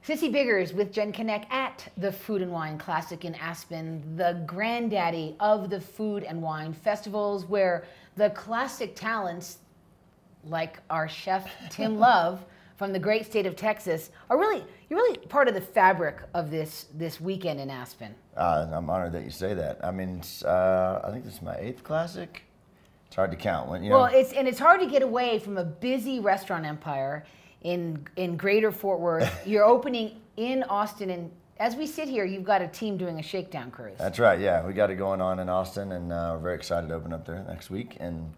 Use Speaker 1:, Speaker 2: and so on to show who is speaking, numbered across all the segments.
Speaker 1: Sissy Biggers with genConnect at the Food and Wine Classic in Aspen, the granddaddy of the food and wine festivals, where the classic talents like our chef Tim Love from the great state of Texas are you're really part of the fabric of this weekend in Aspen.
Speaker 2: I'm honored that you say that. I mean, I think this is my 8th classic. It's hard to count.
Speaker 1: Well, it's hard to get away from a busy restaurant empire in Greater Fort Worth. You're opening in Austin, and as we sit here, you've got a team doing a shakedown cruise.
Speaker 2: That's right. Yeah, we got it going on in Austin, and we're very excited to open up there next week. And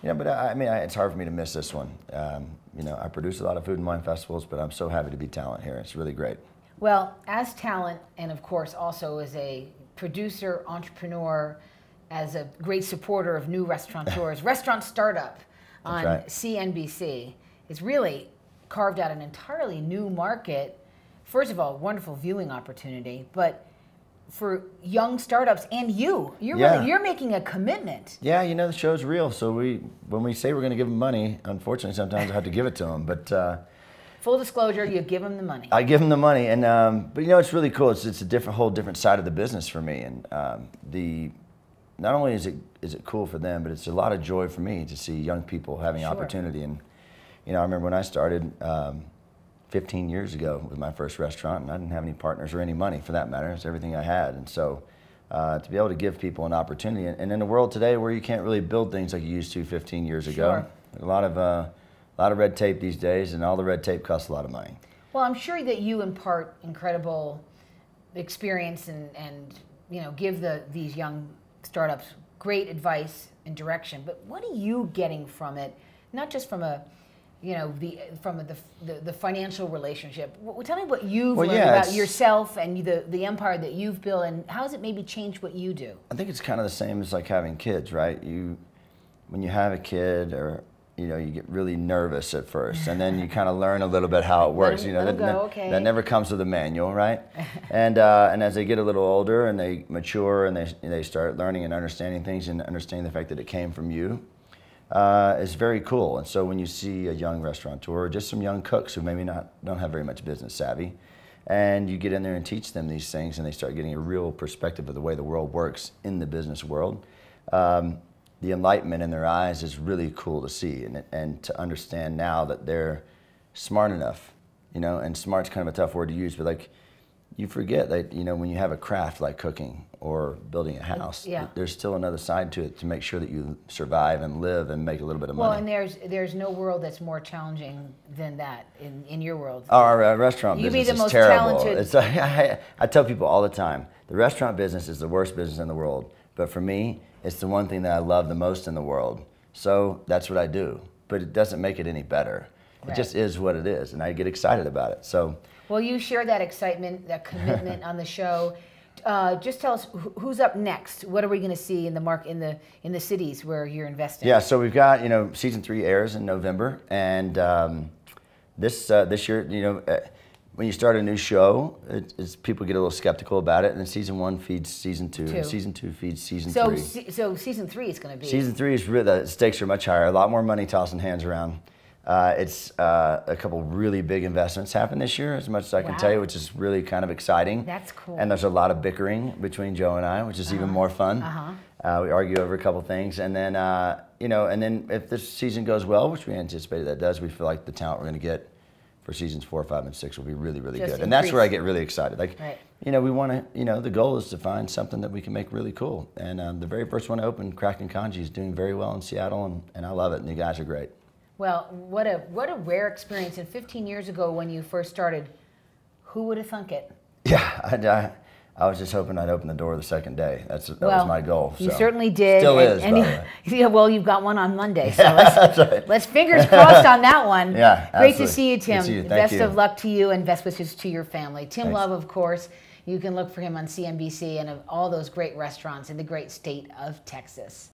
Speaker 2: but I mean, it's hard for me to miss this one. I produce a lot of food and wine festivals, but I'm so happy to be talent here. It's really great.
Speaker 1: Well, as talent, and of course also as a producer, entrepreneur, as a great supporter of new restaurateurs, Restaurant Startup on CNBC is really carved out an entirely new market. First of all, wonderful viewing opportunity, but for young startups and you're making a commitment.
Speaker 2: Yeah, the show's real. So when we say we're going to give them money, unfortunately, sometimes I have to give it to them. But
Speaker 1: full disclosure, you give them the money.
Speaker 2: I give them the money, and but it's really cool. It's a whole different side of the business for me, and not only is it cool for them, but it's a lot of joy for me to see young people having opportunity. And I remember when I started 15 years ago with my first restaurant, and I didn't have any partners or any money for that matter. It's everything I had. And so to be able to give people an opportunity, and in a world today where you can't really build things like you used to 15 years ago, a lot of red tape these days, and all the red tape costs a lot of money.
Speaker 1: Well, I'm sure that you impart incredible experience and give these young startups great advice and direction. But what are you getting from it? Not just from the financial relationship. Well, tell me what you've learned about yourself and the empire that you've built, and how has it maybe changed what you do? I
Speaker 2: think it's kind of the same as like having kids, right? When you have a kid, or you get really nervous at first, and then you kind of learn a little bit how it works. That never comes with a manual, right? And as they get a little older and they mature and they start learning and understanding things and understanding the fact that it came from you, it's very cool. And so when you see a young restaurateur or just some young cooks who maybe don't have very much business savvy, and you get in there and teach them these things, and they start getting a real perspective of the way the world works in the business world, the enlightenment in their eyes is really cool to see, and to understand now that they're smart enough, and smart's kind of a tough word to use, but like you forget that, when you have a craft like cooking or building a house, there's still another side to it to make sure that you survive and live and make a little bit of money.
Speaker 1: Well, and there's no world that's more challenging than that in your world.
Speaker 2: Our restaurant business is terrible.
Speaker 1: Talented.
Speaker 2: I tell people all the time, the restaurant business is the worst business in the world, but for me, it's the one thing that I love the most in the world. So that's what I do, but it doesn't make it any better. It just is what it is, and I get excited about it. So,
Speaker 1: well, you share that excitement, that commitment on the show. Just tell us who's up next. What are we going to see in the cities where you're investing?
Speaker 2: Yeah, so we've got season 3 airs in November, and this year when you start a new show, people get a little skeptical about it, and then season 1 feeds season 2, and season 2 feeds season 3.
Speaker 1: So season 3 is going to be...
Speaker 2: Season 3 is really, the stakes are much higher, a lot more money tossing hands around. It's a couple really big investments happen this year, as much as I can tell you, which is really kind of exciting.
Speaker 1: That's cool.
Speaker 2: And there's a lot of bickering between Joe and I, which is even more fun. We argue over a couple things, and then and then if this season goes well, which we anticipated that does, we feel like the talent we're going to get for seasons 4, 5, and 6 will be really, really good. And that's where I get really excited. Like, we want to, the goal is to find something that we can make really cool. And the very first one to open, Kraken Kanji, is doing very well in Seattle, and I love it, and the guys are great.
Speaker 1: Well, what a rare experience. And 15 years ago when you first started, who would have thunk it?
Speaker 2: Yeah, I was just hoping I'd open the door the second day. That was my goal.
Speaker 1: You certainly did.
Speaker 2: Still is, by the way.
Speaker 1: Yeah, well, you've got one on Monday, so let's fingers crossed on that one.
Speaker 2: Yeah,
Speaker 1: great to see you, Tim.
Speaker 2: Good to see you.
Speaker 1: Best of luck to you, and best wishes to your family. Tim Love, of course. You can look for him on CNBC and all those great restaurants in the great state of Texas.